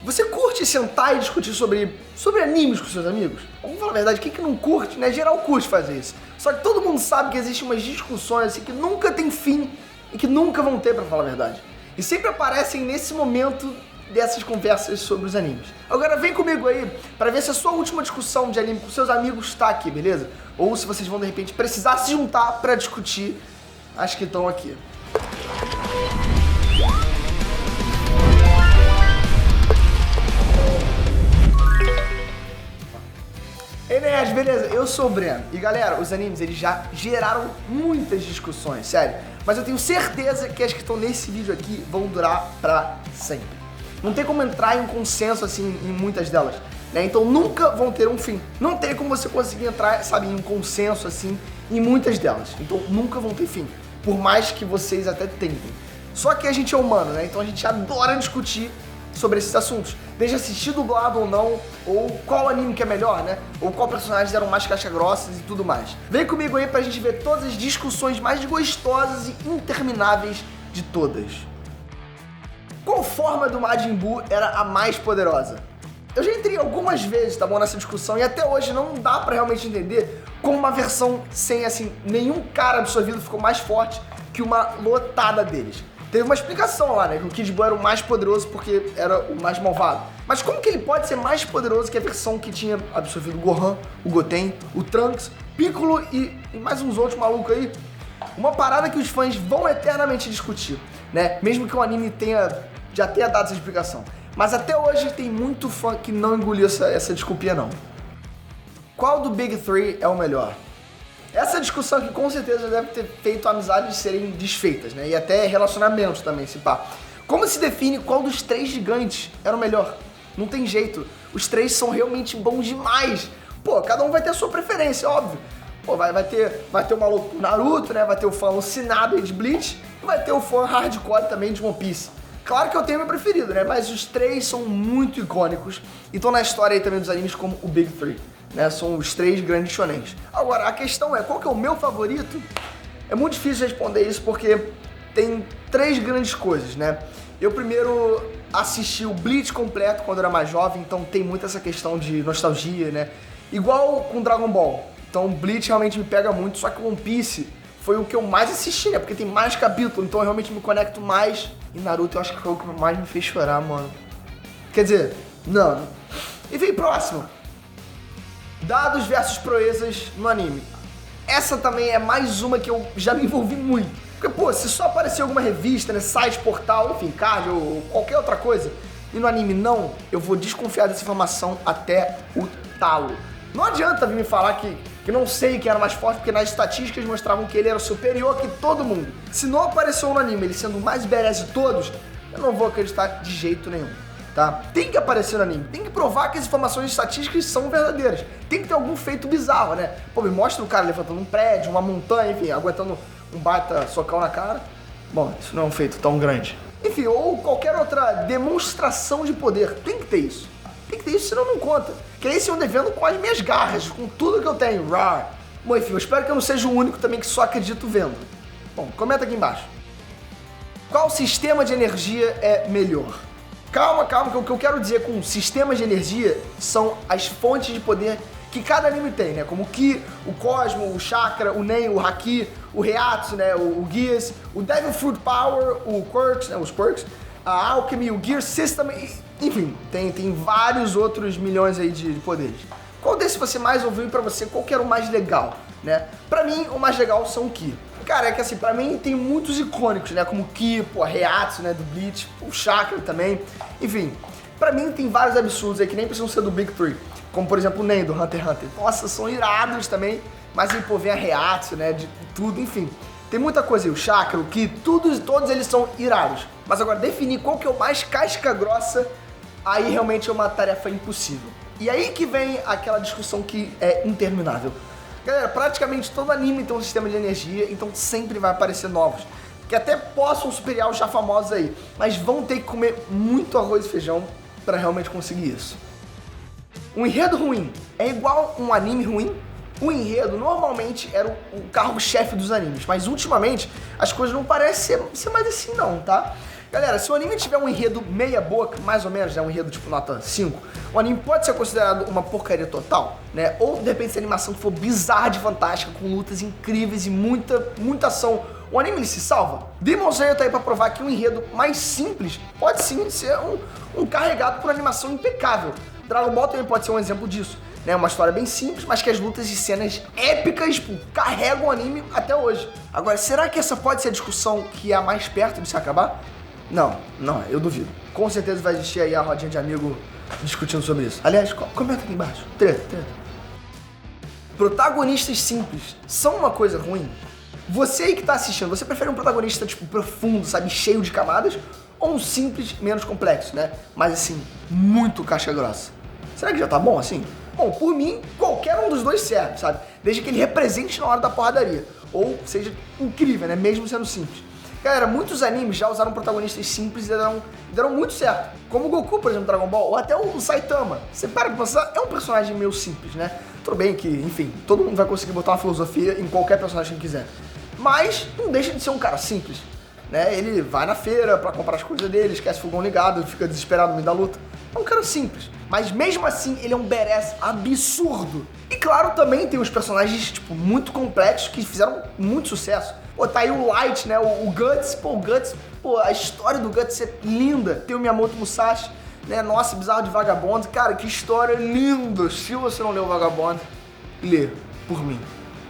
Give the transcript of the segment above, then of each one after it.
Você curte sentar e discutir sobre animes com seus amigos? Vamos falar a verdade, quem que não curte, né? Geral curte fazer isso. Só que todo mundo sabe que existem umas discussões assim que nunca tem fim e que nunca vão ter, pra falar a verdade. E sempre aparecem nesse momento dessas conversas sobre os animes. Agora vem comigo aí pra ver se a sua última discussão de anime com seus amigos tá aqui, beleza? Ou se vocês vão de repente precisar se juntar pra discutir as que estão aqui. Ei, nerds, beleza? Eu sou o Breno. E galera, os animes, eles já geraram muitas discussões, sério. Mas eu tenho certeza que as que estão nesse vídeo aqui vão durar pra sempre. Não tem como entrar em um consenso, assim, em muitas delas, né? Então nunca vão ter um fim. Não tem como você conseguir entrar, sabe, em um consenso, assim, em muitas delas. Então nunca vão ter fim, por mais que vocês até tentem. Só que a gente é humano, né? Então a gente adora discutir sobre esses assuntos, desde assistir dublado ou não, ou qual anime que é melhor, né? Ou qual personagens eram mais caixa-grossas e tudo mais. Vem comigo aí pra gente ver todas as discussões mais gostosas e intermináveis de todas. Qual forma do Majin Buu era a mais poderosa? Eu já entrei algumas vezes, tá bom, nessa discussão, e até hoje não dá pra realmente entender como uma versão sem, assim, nenhum cara absorvido ficou mais forte que uma lotada deles. Teve uma explicação lá, né, que o Kid Buu era o mais poderoso porque era o mais malvado. Mas como que ele pode ser mais poderoso que a versão que tinha absorvido o Gohan, o Goten, o Trunks, Piccolo e mais uns outros malucos aí? Uma parada que os fãs vão eternamente discutir, né, mesmo que o anime já tenha dado essa explicação. Mas até hoje tem muito fã que não engoliu essa desculpinha não. Qual do Big Three é o melhor? Essa discussão aqui com certeza deve ter feito amizades serem desfeitas, né? E até relacionamentos também, se pá. Como se define qual dos três gigantes era o melhor? Não tem jeito. Os três são realmente bons demais. Pô, cada um vai ter a sua preferência, óbvio. Pô, vai ter o maluco do Naruto, né? Vai ter o fã alucinado aí de Bleach. E vai ter o fã hardcore também de One Piece. Claro que eu tenho meu preferido, né? Mas os três são muito icônicos e estão na história aí também dos animes como o Big Three, né? São os três grandes shonens. Agora, a questão é, qual que é o meu favorito? É muito difícil responder isso porque tem três grandes coisas, né? Eu primeiro assisti o Bleach completo quando eu era mais jovem, então tem muito essa questão de nostalgia, né? Igual com Dragon Ball. Então Bleach realmente me pega muito, só que One Piece foi o que eu mais assisti, né? Porque tem mais capítulos, então eu realmente me conecto mais. E Naruto eu acho que foi o que mais me fez chorar, mano. Quer dizer, não. E vem próximo. Dados versus proezas no anime. Essa também é mais uma que eu já me envolvi muito. Porque, pô, se só aparecer alguma revista, né, site, portal, enfim, card ou qualquer outra coisa, e no anime não, eu vou desconfiar dessa informação até o talo. Não adianta vir me falar que não sei quem era mais forte, porque nas estatísticas mostravam que ele era superior que todo mundo. Se não apareceu no anime ele sendo o mais badass de todos, eu não vou acreditar de jeito nenhum, tá? Tem que aparecer no anime, tem que provar que as informações estatísticas são verdadeiras. Tem que ter algum feito bizarro, né? Pô, me mostra o cara levantando um prédio, uma montanha, enfim, aguentando um baita socão na cara. Bom, isso não é um feito tão grande. Enfim, ou qualquer outra demonstração de poder, tem que ter isso. Tem que ter isso, senão não conta. Que é isso eu devendo com as minhas garras, com tudo que eu tenho. Rar. Bom, enfim, eu espero que eu não seja o único também que só acredito vendo. Bom, comenta aqui embaixo. Qual sistema de energia é melhor? Calma, que o que eu quero dizer com sistemas de energia são as fontes de poder que cada anime tem, né? Como o Ki, o Cosmo, o Chakra, o Nen, o Haki, o Reiatsu, né? O Gears, o Devil Fruit Power, o Quirks, né? Os Quirks, a Alchemy, o Gear System, enfim, tem vários outros milhões aí de poderes. Qual desses você mais ouviu e pra você qual que era o mais legal, né? Pra mim, o mais legal são o Ki. Cara, é que assim, pra mim tem muitos icônicos, né? Como o Ki, pô, a Reiatsu, né? Do Bleach, o Chakra também. Enfim, pra mim tem vários absurdos aí que nem precisam ser do Big Three. Como, por exemplo, o Nen do Hunter x Hunter. Nossa, são irados também. Mas aí, pô, vem a Reiatsu, né? De tudo, enfim. Tem muita coisa aí, o Chakra, o Ki, todos eles são irados. Mas agora, definir qual que é o mais casca grossa, aí realmente é uma tarefa impossível. E aí que vem aquela discussão que é interminável. Galera, praticamente todo anime tem um sistema de energia, então sempre vai aparecer novos. Que até possam superar os já famosos aí, mas vão ter que comer muito arroz e feijão pra realmente conseguir isso. Um enredo ruim é igual um anime ruim? O enredo normalmente era o carro-chefe dos animes, mas ultimamente as coisas não parecem ser mais assim não, tá? Galera, se o anime tiver um enredo meia boca, mais ou menos, né, um enredo tipo nota 5, o anime pode ser considerado uma porcaria total, né? Ou de repente se a animação for bizarra de fantástica, com lutas incríveis e muita ação, o anime ele se salva? Demon Slayer tá aí pra provar que um enredo mais simples pode sim ser um carregado por animação impecável. Dragon Ball também pode ser um exemplo disso, né? Uma história bem simples, mas que as lutas e cenas épicas carregam o anime até hoje. Agora, será que essa pode ser a discussão que é a mais perto de se acabar? Não, eu duvido. Com certeza vai existir aí a rodinha de amigo discutindo sobre isso. Aliás, comenta aqui embaixo. Treta. Protagonistas simples são uma coisa ruim? Você aí que tá assistindo, você prefere um protagonista, tipo, profundo, sabe, cheio de camadas, ou um simples, menos complexo, né? Mas assim, muito caixa grossa. Será que já tá bom assim? Bom, por mim, qualquer um dos dois serve, sabe? Desde que ele represente na hora da porradaria. Ou seja incrível, né? Mesmo sendo simples. Galera, muitos animes já usaram protagonistas simples e deram muito certo. Como o Goku, por exemplo, Dragon Ball, ou até o Saitama. Você para pra pensar, é um personagem meio simples, né? Tudo bem que, enfim, todo mundo vai conseguir botar uma filosofia em qualquer personagem que quiser. Mas não deixa de ser um cara simples, né? Ele vai na feira pra comprar as coisas dele, esquece o fogão ligado, fica desesperado no meio da luta. É um cara simples. Mas mesmo assim, ele é um badass absurdo. E claro, também tem os personagens, tipo, muito complexos que fizeram muito sucesso. Pô, tá aí o Light, né? O Guts. Pô, o Guts, a história do Guts é linda. Tem o Miyamoto Musashi, né? Nossa, Bizarro de Vagabond. Cara, que história linda. Se você não leu o Vagabond, lê, por mim.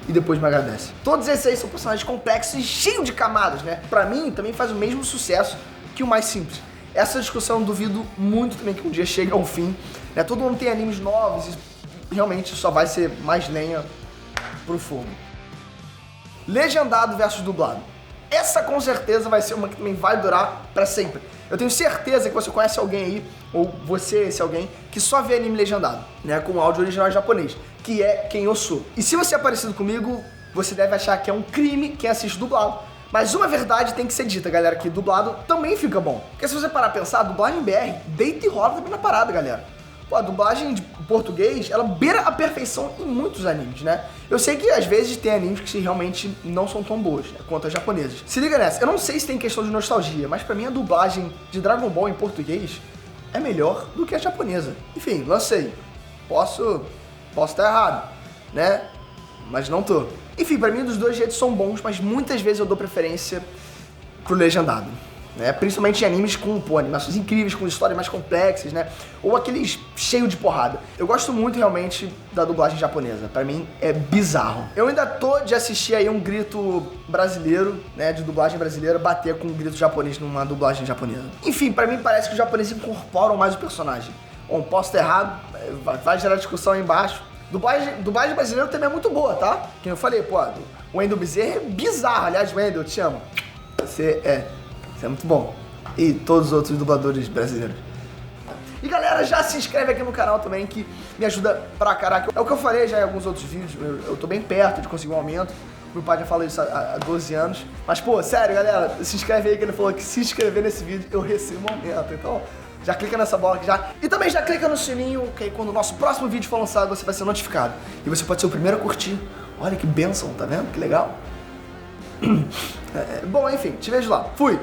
E depois me agradece. Todos esses aí são personagens complexos e cheios de camadas, né? Pra mim, também faz o mesmo sucesso que o mais simples. Essa discussão eu duvido muito também que um dia chegue ao fim, né? Todo mundo tem animes novos e realmente só vai ser mais lenha pro fogo. Legendado versus dublado. Essa com certeza vai ser uma que também vai durar pra sempre. Eu tenho certeza que você conhece alguém aí, ou você, esse alguém, que só vê anime legendado, né? Com áudio original em japonês, que é quem eu sou. E se você é parecido comigo, você deve achar que é um crime quem assiste dublado. Mas uma verdade tem que ser dita, galera, que dublado também fica bom. Porque se você parar pra pensar, a dublagem BR deita e rola também na parada, galera. Pô, a dublagem de português, ela beira a perfeição em muitos animes, né? Eu sei que às vezes tem animes que realmente não são tão boas, né, quanto as japonesas. Se liga nessa, eu não sei se tem questão de nostalgia, mas pra mim a dublagem de Dragon Ball em português é melhor do que a japonesa. Enfim, lancei. Posso estar errado, né? Mas não tô. Enfim, pra mim, dos dois jeitos são bons, mas muitas vezes eu dou preferência pro legendado, né? Principalmente em animes com, animações incríveis, com histórias mais complexas, né? Ou aqueles cheio de porrada. Eu gosto muito, realmente, da dublagem japonesa. Pra mim, é bizarro. Eu ainda tô de assistir aí um grito brasileiro, né? De dublagem brasileira, bater com um grito japonês numa dublagem japonesa. Enfim, pra mim, parece que os japoneses incorporam mais o personagem. Bom, posso estar errado, vai gerar discussão aí embaixo. Dublagem brasileira também é muito boa, tá? Como eu falei, o Wendel Bezerra é bizarro. Aliás, Wendel, eu te amo. Você é muito bom. E todos os outros dubladores brasileiros. E galera, já se inscreve aqui no canal também, que me ajuda pra caraca. É o que eu falei já em alguns outros vídeos, eu tô bem perto de conseguir um aumento. Meu pai já falou isso há 12 anos. Mas, sério, galera, se inscreve aí, que ele falou que se inscrever nesse vídeo eu recebo um aumento. Então, já clica nessa bola aqui já. E também já clica no sininho, que aí quando o nosso próximo vídeo for lançado, você vai ser notificado. E você pode ser o primeiro a curtir. Olha que bênção, tá vendo? Que legal. Bom, enfim, te vejo lá. Fui!